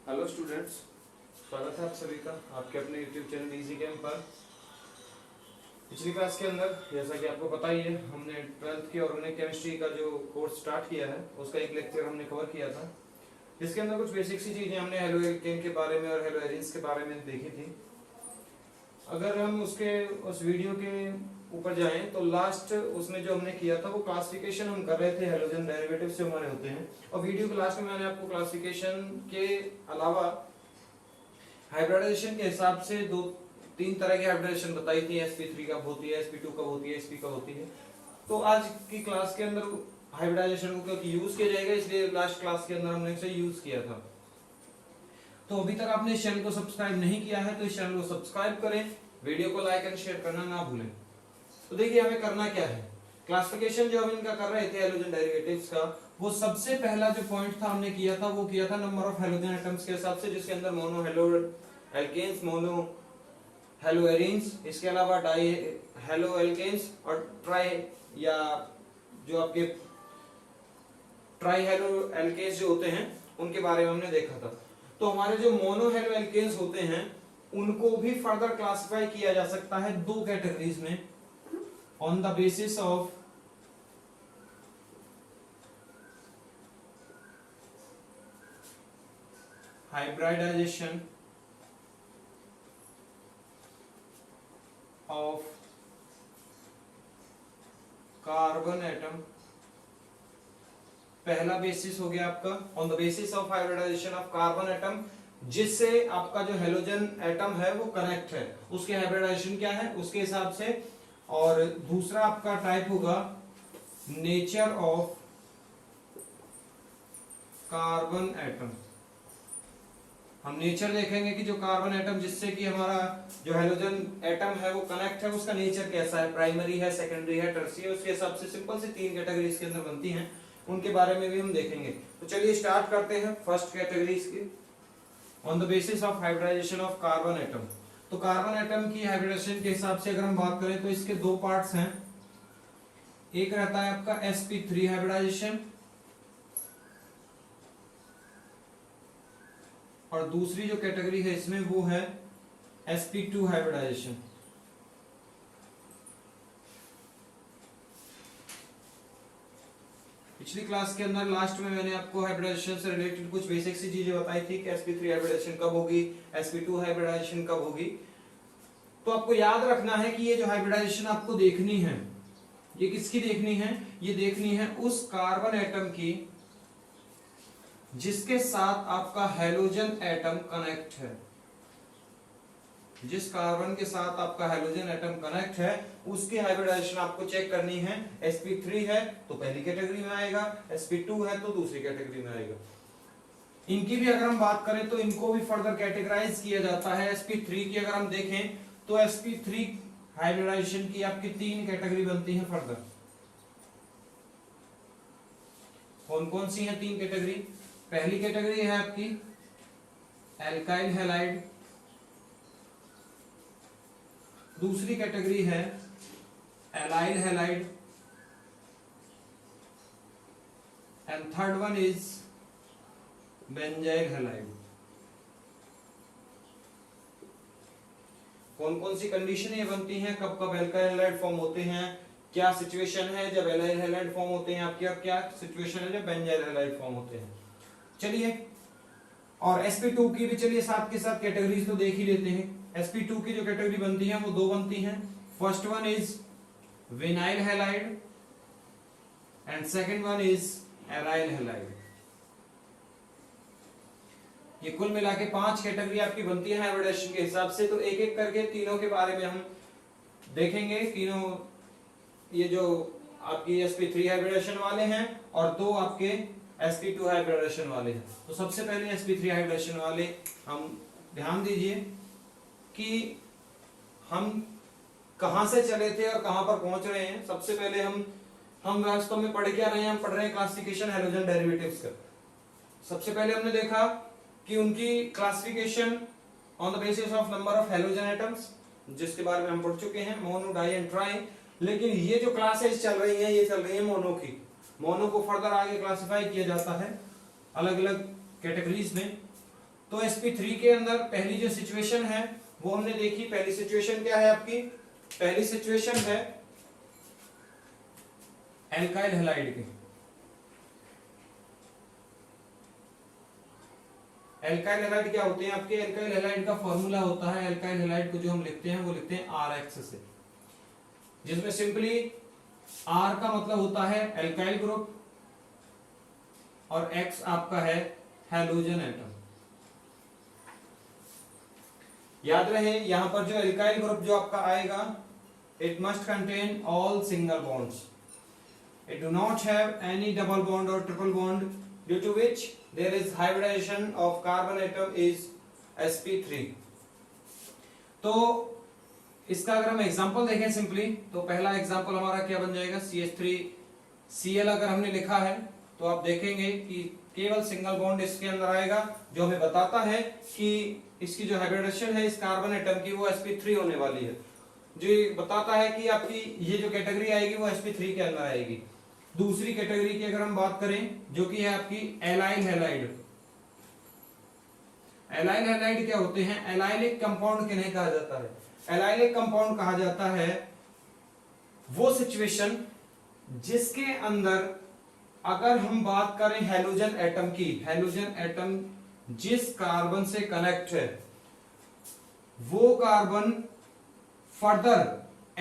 Hello students, स्वागत है आप सभी का आपके अपने YouTube चैनल इजी केम पर। पिछली क्लास के अंदर जैसा कि आपको पता ही है, हमने 12th की ऑर्गेनिक केमिस्ट्री का जो कोर्स स्टार्ट किया है उसका एक लेक्चर हमने कवर किया था, जिसके अंदर कुछ बेसिक सी चीजें हमने हेलो एल्केन के बारे में और हेलो एरिन्स के बारे में देखी थी। अगर हम उस वीडियो के ऊपर जाएं तो लास्ट उसमें जो हमने किया था वो क्लासिफिकेशन हम कर रहे थे हेलोजन डेरिवेटिव्स जो हमारे होते हैं, और वीडियो के लास्ट में मैंने आपको क्लासिफिकेशन के अलावा हाइब्रिडाइजेशन के हिसाब से तीन तरह की हाइब्रिडाइजेशन बताई थी। sp3 कब होती है, sp2 कब होती है, sp कब होती है। तो आज की क्लास के अंदर हाइब्रिडाइजेशन को क्योंकि यूज किया जाएगा, इसलिए लास्ट क्लास के अंदर हमने इसे यूज किया था। तो अभी तक आपने इस चैनल को सब्सक्राइब नहीं किया है तो इस चैनल को सब्सक्राइब करें, वीडियो को लाइक एंड शेयर करना ना भूलें। तो देखिए हमें करना क्या है, क्लासिफिकेशन जो हम इनका कर रहे थे हेलोजन डेरिवेटिव्स का, वो सबसे पहला जो पॉइंट था हमने किया था वो किया था नंबर ऑफ हेलोजन एटम्स के हिसाब से, जिसके अंदर monohaloalkanes, monohaloarenes, इसके अलावा डाई हेलो एल्केन्स और ट्राई या जो आपके ट्राई हेलो एल्केन्स जो होते हैं उनके बारे में हमने देखा था। तो हमारे जो मोनो हेलो एल्केन्स होते हैं उनको भी फर्दर क्लासिफाई किया जा सकता है दो कैटेगरीज में, on the basis of hybridization of carbon atom। पहला बेसिस हो गया आपका on the basis of hybridisation of carbon atom, जिससे आपका जो हेलोजन एटम है वो कनेक्ट है, उसके हाइब्रिडाइजेशन क्या है उसके हिसाब से। और दूसरा आपका टाइप होगा नेचर ऑफ कार्बन एटम। हम नेचर देखेंगे कि जो कार्बन एटम जिससे कि हमारा जो हेलोजन एटम है वो कनेक्ट है उसका नेचर कैसा है, प्राइमरी है, सेकेंडरी है, टर्शियरी है, उसके हिसाब से सिंपल से तीन कैटेगरी इसके अंदर बनती हैं, उनके बारे में भी हम देखेंगे। तो चलिए स्टार्ट करते हैं फर्स्ट कैटेगरी की, on the basis of hybridisation of carbon atom. तो कार्बन एटम की हाइब्रिडेशन के हिसाब से अगर हम बात करें तो इसके दो पार्ट्स हैं, एक रहता है आपका sp3 हाइब्रिडाइजेशन और दूसरी जो कैटेगरी है इसमें वो है sp2 हाइब्रिडाइजेशन। पिछली क्लास के अंदर लास्ट में मैंने आपको हाइब्रिडाइजेशन से रिलेटेड कुछ बेसिक सी चीजें बताई थी कि sp3 हाइब्रिडाइजेशन कब होगी, sp2 हाइब्रिडाइजेशन कब होगी। तो आपको याद रखना है कि ये जो हाइब्रिडाइजेशन आपको देखनी है, ये किसकी देखनी है, ये देखनी है उस कार्बन एटम की जिसके साथ आपका हेलोजन एटम कनेक्ट है। जिस कार्बन के साथ आपका हेलोजन एटम कनेक्ट है उसकी हाइब्रिडाइजेशन आपको चेक करनी है। sp3 है तो पहली कैटेगरी में आएगा, sp2 है तो दूसरी कैटेगरी में आएगा। इनकी भी अगर हम बात करें तो इनको भी फर्दर कैटेगराइज किया जाता है। sp3 की अगर हम देखें तो sp3 हाइब्रिडाइजेशन की आपकी तीन कैटेगरी बनती है फर्दर। कौन कौन सी है तीन कैटेगरी? पहली कैटेगरी है आपकी एल्काइल हैलाइड, दूसरी कैटेगरी है allyl halide and third one is benzyl halide. कौन कौन सी कंडीशन ये बनती हैं, कब कब एल्काइल हैलाइड फॉर्म होते हैं, क्या सिचुएशन है जब एलाइल हैलाइड फॉर्म होते हैं आपके, और क्या सिचुएशन है जब बेंजाइल हैलाइड फॉर्म होते हैं। चलिए, और sp2 की भी चलिए साथ के साथ कैटेगरीज तो देख ही लेते हैं। sp2 की जो कैटेगरी बनती है वो दो बनती हैं, first one is vinyl halide and second one is aryl halide. ये कुल मिला के पांच कैटेगरी आपकी बनती है हाइब्रिडाइजेशन के हिसाब से। तो एक एक करके तीनों के बारे में हम देखेंगे। तीनों ये जो आपकी sp3 हाइब्रिडेशन वाले हैं और दो आपके sp2 हाइब्रिडेशन वाले हैं। तो सबसे पहले sp3 हाइब्रिडेशन वाले हम ध्यान दीजिए कि हम कहां से चले थे और कहां पर पहुंच रहे हैं। सबसे पहले हम वास्तव में पढ़ क्या रहे हैं, हम पढ़ रहे हैं क्लासिफिकेशन हेलोजन डेरिवेटिव्स का। सबसे पहले हमने देखा कि उनकी classification on the basis of number of halogen atoms, जिसके बारे में हम पढ़ चुके हैं, मोनो, डाई एंड ट्राई। लेकिन ये जो क्लासेस चल रही हैं ये चल रही है मोनो की। मोनो को फर्दर आगे क्लासिफाई किया जाता है अलग अलग कैटेगरीज में। तो sp3 के अंदर पहली जो सिचुएशन है वो हमने देखी। पहली सिचुएशन क्या है आपकी? पहली सिचुएशन है एल्काइल हैलाइड की। एल्काइल हैलाइड क्या होते हैं आपके? एल्काइल हैलाइड का फॉर्मूला होता है, एल्काइल हैलाइड को जो हम लिखते हैं वो लिखते हैं RX से, जिसमें सिंपली R का मतलब होता है एल्काइल ग्रुप और X आपका है हैलोजन एटम। याद रहे यहां पर जो एल्काइल ग्रुप जो आपका आएगा, it must contain all single bonds, it do not have any double bond और triple bond, due to which there is hybridization of carbon atom is sp3। तो इसका अगर हम एग्जांपल देखें सिंपली, तो पहला एग्जांपल हमारा क्या बन जाएगा? CH3Cl अगर हमने लिखा है तो आप देखेंगे कि केवल सिंगल बॉन्ड इसके अंदर आएगा, जो हमें बताता है कि इसकी जो हाइब्रिडेशन है इस कार्बन एटम की वो sp3 होने वाली है, जो बताता है कि आपकी ये जो कैटेगरी आएगी वो sp3 के अंदर आएगी। दूसरी कैटेगरी की अगर हम बात करें जो कि है आपकी एलाइल हैलाइड। एलाइल हैलाइड क्या होते हैं? एलाइलिक कंपाउंड किन्हें कहा जाता है? एलाइलिक कंपाउंड कहा जाता है वो सिचुएशन जिसके अंदर अगर हम बात करें हैलोजन एटम की, हैलोजन एटम जिस कार्बन से कनेक्ट है वो carbon further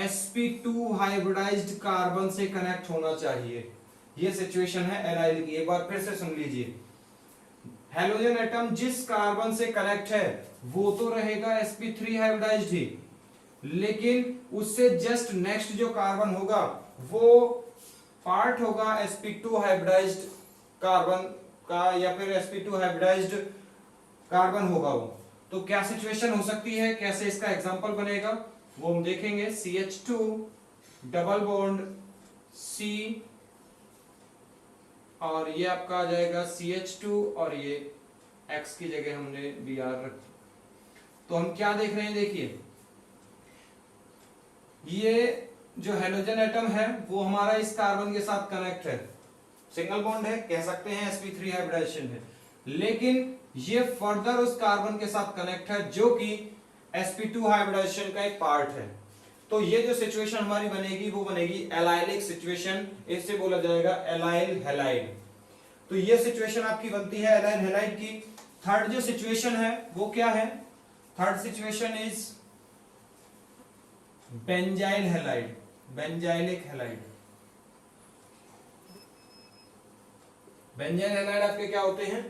sp2 hybridised carbon से कनेक्ट होना चाहिए। ये सिचुएशन है एलाइल की। एक बार फिर से सुन लीजिए, हैलोजन एटम जिस कार्बन से कनेक्ट है वो तो रहेगा sp3 हाइब्रिडाइज्ड ही, लेकिन उससे जस्ट नेक्स्ट जो कार्बन होगा वो पार्ट होगा sp2 हाइब्रिडाइज्ड कार्बन का, या फिर sp2 हाइब्रिडाइज्ड कार्बन होगा वो। तो क्या सिचुएशन हो सकती है, कैसे इसका एग्जांपल बनेगा वो हम देखेंगे। CH2 डबल बॉन्ड C और ये आपका आ जाएगा CH2 और ये X की जगह हमने Br रखी। तो हम क्या देख रहे हैं? देखिए ये जो हैलोजन एटम है वो हमारा इस कार्बन के साथ कनेक्ट है, सिंगल बॉन्ड है, कह सकते हैं sp3 हाइब्रिडाइजेशन है, लेकिन ये फर्दर उस कार्बन के साथ कनेक्ट है जो कि sp2 हाइब्रिडाइजेशन का एक पार्ट है। तो ये जो सिचुएशन हमारी बनेगी वो बनेगी एलाइलिक सिचुएशन, इससे बोला जाएगा एलाइल हैलाइड। तो ये सिचुएशन आपकी बनती है एलाइल हैलाइड की। थर्ड जो सिचुएशन है वो क्या है? Third situation is benzyl halide, benzylic halide. Benzyl halide आपके क्या होते हैं?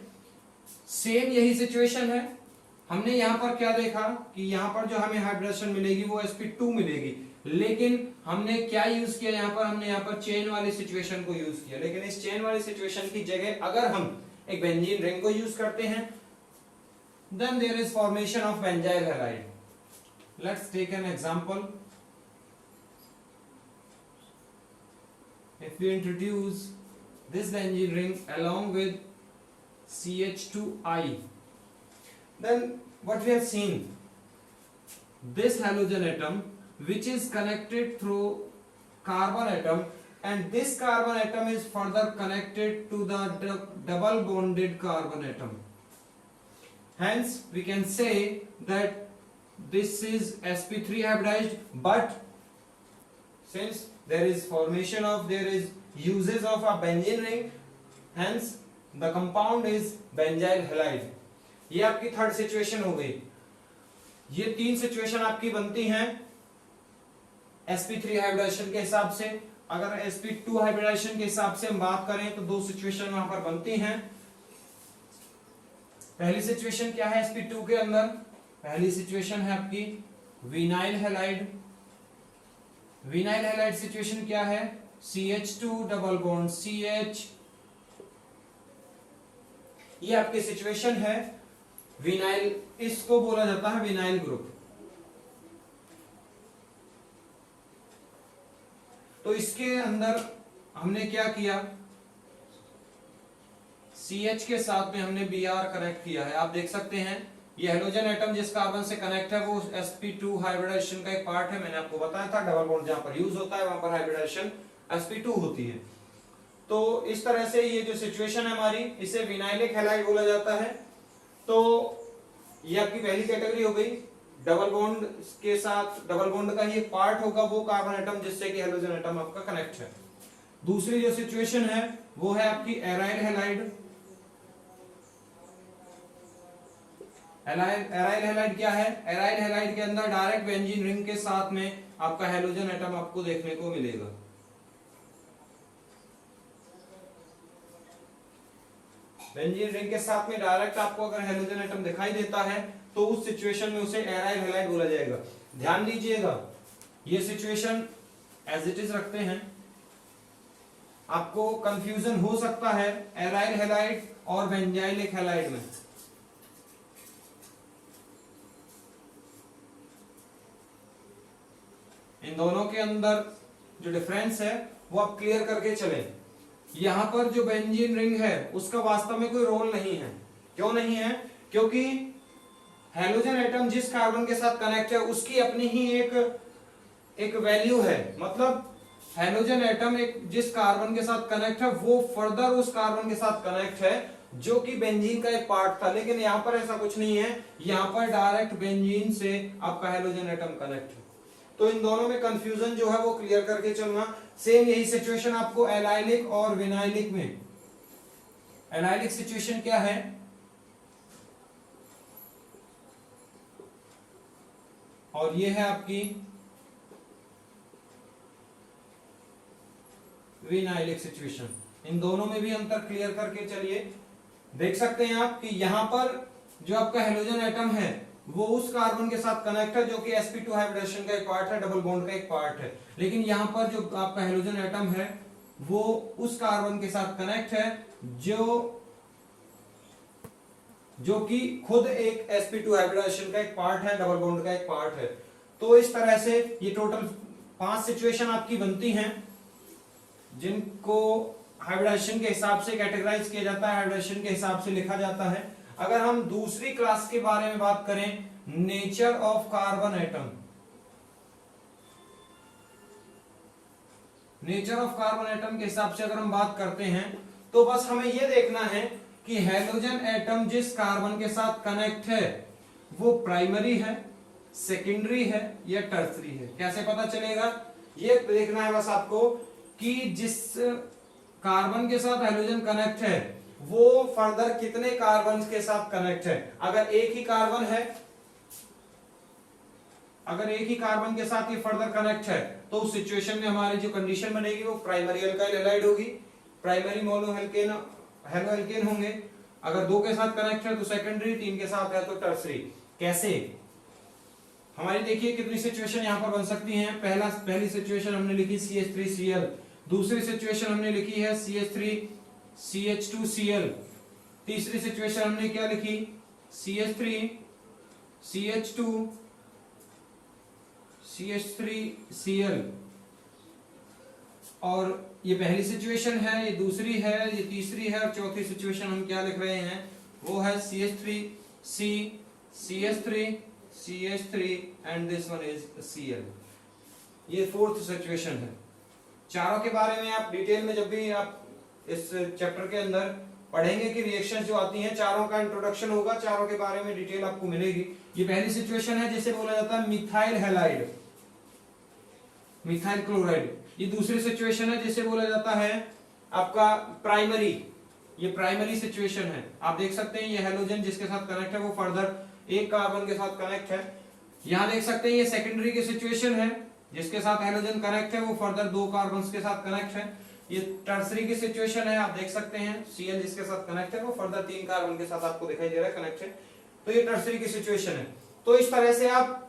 सेम यही सिचुएशन है। हमने यहां पर क्या देखा कि यहां पर जो हमें हाइब्रिडेशन मिलेगी वो sp2 मिलेगी, लेकिन हमने क्या यूज किया यहां पर? हमने यहां पर चेन वाली सिचुएशन को यूज किया, लेकिन इस चेन वाली सिचुएशन की जगह अगर हम एक बेंजीन रिंग को यूज करते हैं then there is formation of benzyl halide. Let's take an example. If we introduce this benzene ring along with CH2I, then what we have seen, this halogen atom which is connected through carbon atom, and this carbon atom is further connected to the double bonded carbon atom. Hence we can say that this is sp3 hybridized, but since there is formation of, there is uses of a benzene ring, hence the compound is benzyl halide. ये आपकी third situation हो गई। ये तीन situation आपकी बनती हैं sp3 hybridisation के हिसाब से। अगर sp2 हाइब्रिडाइजेशन के हिसाब से हम बात करें तो दो सिचुएशन वहां पर बनती हैं। पहली सिचुएशन क्या है sp2 के अंदर? पहली सिचुएशन है आपकी vinyl halide. Vinyl halide situation क्या है? CH2 डबल बॉन्ड CH, ये आपकी सिचुएशन है विनाइल, इसको बोला जाता है विनाइल ग्रुप। तो इसके अंदर हमने क्या किया? CH के साथ में हमने Br कनेक्ट किया है। आप देख सकते हैं ये हेलोजन एटम जिस कार्बन से कनेक्ट है वो sp2 हाइब्रिडाइजेशन का एक पार्ट है। मैंने आपको बताया था डबल बॉन्ड जहां पर यूज होता है वहां पर हाइब्रिडाइजेशन sp2 होती है। तो इस तरह से ये जो सिचुएशन है हमारी, इसे विनाइलिक हैलाइड बोला जाता है। तो ये आपकी पहली कैटेगरी हो गई। डबल बॉन्ड के साथ, डबल बॉन्ड का ही एक पार्ट होगा वो कार्बन एटम जिससे कि हेलोजन एटम आपका कनेक्ट है। दूसरी जो सिचुएशन है वो है आपकी एराइल हैलाइड। एराइल हैलाइड क्या है? एराइल हैलाइड के अंदर डायरेक्ट बेंजीन रिंग के साथ में आपका हेलोजन एटम आपको देखने को मिलेगा। बेंजीन रिंग के साथ में डायरेक्ट आपको अगर हेलोजन एटम दिखाई देता है तो उस सिचुएशन में उसे एराइल हैलाइड बोला जाएगा। ध्यान दीजिएगा, ये सिचुएशन एज इट इज रखते हैं, आपको कंफ्यूजन हो सकता है एराइल हैलाइड और बेंजाइलिक हैलाइड में। इन दोनों के अंदर जो डिफरेंस है वो आप क्लियर करके चलें। यहां पर जो बेंजीन रिंग है उसका वास्तव में कोई रोल नहीं है। क्यों नहीं है? क्योंकि हेलोजन एटम जिस कार्बन के साथ कनेक्ट है उसकी अपनी ही एक वैल्यू है। मतलब हेलोजन एटम एक जिस कार्बन के साथ कनेक्ट है वो फर्दर उस कार्बन के साथ कनेक्ट है जो कि बेंजीन का एक पार्ट था। लेकिन यहां पर ऐसा कुछ नहीं है, यहां पर डायरेक्ट बेंजीन से आपका हेलोजन एटम कनेक्ट है। तो इन दोनों में कंफ्यूजन जो है वो क्लियर करके चलना। सेम यही सिचुएशन आपको एलाइलिक और विनाइलिक में। एलाइलिक सिचुएशन क्या है? और ये है आपकी विनाइलिक सिचुएशन। इन दोनों में भी अंतर क्लियर करके चलिए। देख सकते हैं आप कि यहां पर जो आपका हेलोजन एटम है वो उस कार्बन के साथ कनेक्ट है जो कि sp2 हाइब्रिडेशन का एक पार्ट है, डबल बॉन्ड का एक पार्ट है। लेकिन यहां पर जो आपका हेलोजन एटम है वो उस कार्बन के साथ कनेक्ट है जो कि खुद एक sp2 हाइब्रिडेशन का एक पार्ट है, डबल बॉन्ड का एक पार्ट है। तो इस तरह से ये टोटल 5 सिचुएशन आपकी बनती हैं जिनको हाइब्रिडेशन के हिसाब से कैटेगराइज किया जाता है, हाइब्रिडेशन के हिसाब से लिखा जाता है। अगर हम दूसरी क्लास के बारे में बात करें, nature of carbon atom, nature of carbon atom के हिसाब से अगर हम बात करते हैं तो बस हमें यह देखना है कि हेलोजन एटम जिस कार्बन के साथ कनेक्ट है वो प्राइमरी है, सेकेंडरी है या टर्सरी है। कैसे पता चलेगा? ये देखना है बस आपको कि जिस कार्बन के साथ हेलोजन कनेक्ट है वो फर्दर कितने कार्बन के साथ कनेक्ट है। अगर एक ही कार्बन है, अगर एक ही कार्बन के साथ ये फर्दर कनेक्ट है तो उस सिचुएशन में हमारी जो कंडीशन बनेगी वो प्राइमरी अल्काइल हैलाइड होगी, प्राइमरी मोनोएल्केन हेलोएल्केन होंगे। अगर 2 के साथ कनेक्ट है तो सेकेंडरी, 3 के साथ है तो टर्सरी। कैसे? हमारी देखिए कितनी सिचुएशन यहां पर बन सकती हैं। पहली सिचुएशन हमने लिखी CH3Cl, दूसरी सिचुएशन हमने लिखी है CH3CH2Cl, तीसरी सिचुएशन हमने क्या लिखी? CH3CH2CH3Cl। और ये पहली सिचुएशन है, ये दूसरी है, ये तीसरी है और चौथी सिचुएशन हम क्या लिख रहे हैं वो है CH3CH3 and this one is Cl। ये 4th सिचुएशन है। चारों के बारे में आप डिटेल में जब भी आप इस चैप्टर के अंदर पढ़ेंगे कि रिएक्शन जो आती हैं, चारों का इंट्रोडक्शन होगा, चारों के बारे में डिटेल आपको मिलेगी। ये पहली सिचुएशन है जिसे बोला जाता है मिथाइल हैलाइड, मिथाइल क्लोराइड। ये दूसरी सिचुएशन है जिसे बोला जाता है आपका प्राइमरी, ये प्राइमरी सिचुएशन है। आप देख सकते हैं ये हेलोजन जिसके साथ कनेक्ट है वो फर्दर एक कार्बन के साथ कनेक्ट है। यहां देख सकते हैं ये सेकेंडरी की सिचुएशन है, जिसके साथ हेलोजन कनेक्ट है वो फर्दर 2 कार्बन्स के साथ कनेक्ट है। ये टर्सरी की सिचुएशन है, आप देख सकते हैं Cl जिसके साथ कनेक्ट है वो फर्दर 3 कार्बन के साथ आपको दिखाई दे रहा है कनेक्ट है। तो ये टर्सरी की सिचुएशन है। तो इस तरह से आप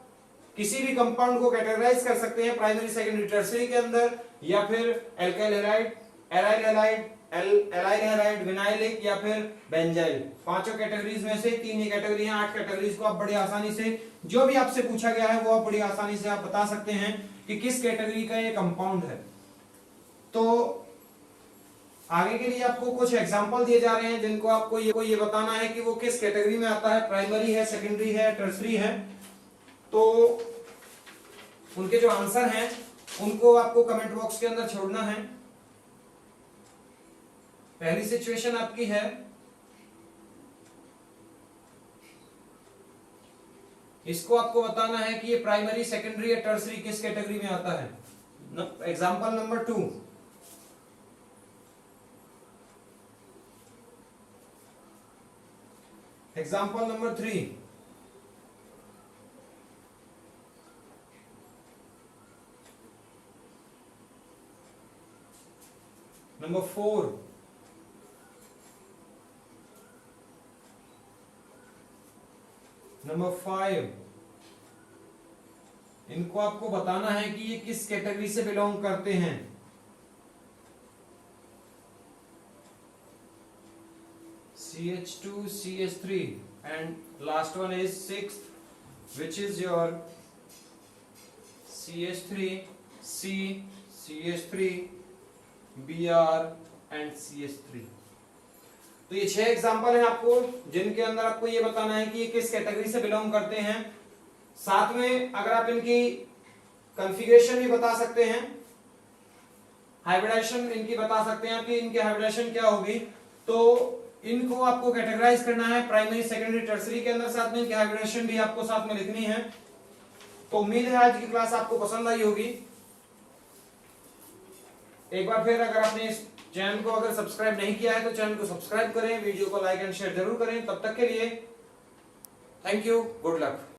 किसी भी कंपाउंड को कैटेगराइज कर सकते हैं प्राइमरी, सेकेंडरी, टर्सरी के अंदर, या फिर alkyl halide, aryl halide, allyl halide, vinylic या फिर बेंजाइल। 5 कैटेगरीज में से 3 ही कैटेगरी हैं। 8 कैटेगरीज को आप बड़ी आसानी से, जो भी आपसे पूछा गया है वो आप बड़ी आसानी से आप बता सकते हैं कि किस कैटेगरी का ये कंपाउंड है। तो आगे के लिए आपको कुछ एग्जांपल दिए जा रहे हैं जिनको आपको ये बताना है कि वो किस कैटेगरी में आता है, प्राइमरी है, सेकेंडरी है, टर्सरी है। तो उनके जो आंसर हैं उनको आपको कमेंट बॉक्स के अंदर छोड़ना है। पहली सिचुएशन आपकी है इसको आपको बताना है कि ये प्राइमरी, सेकेंडरी या टर्सरी किस कैटेगरी में आता है। Example number 2, example number 3, number 4, number 5। इनको आपको बताना है कि ये किस कैटेगरी से बिलोंग करते हैं। CH2, CH3 and last one is 6th, which is your CH3, C, CH3, Br and CH3। तो ये 6 एग्जाम्पल हैं आपको, जिनके अंदर आपको ये बताना है कि ये किस कैटेगरी से बिलोंग करते हैं। साथ में अगर आप इनकी कॉन्फ़िगरेशन भी बता सकते हैं, हाइब्रिडाइजेशन इनकी बता सकते हैं कि इनकी हाइब्रिडाइजेशन क्या होगी, तो इनको आपको कैटेगराइज करना है प्राइमरी, सेकेंडरी, टर्सरी के अंदर। साथ में इनकी हाइब्रिडाइजेशन भी आपको साथ में लिखनी है। तो उम्मीद है आज की क्लास आपको पसंद आई होगी। एक बार फिर अगर आपने इस चैनल को अगर सब्सक्राइब नहीं किया है तो चैनल को सब्सक्राइब करें, वीडियो को लाइक एंड शेयर जरूर करें। तब तक के लिए थैंक यू, गुड लक।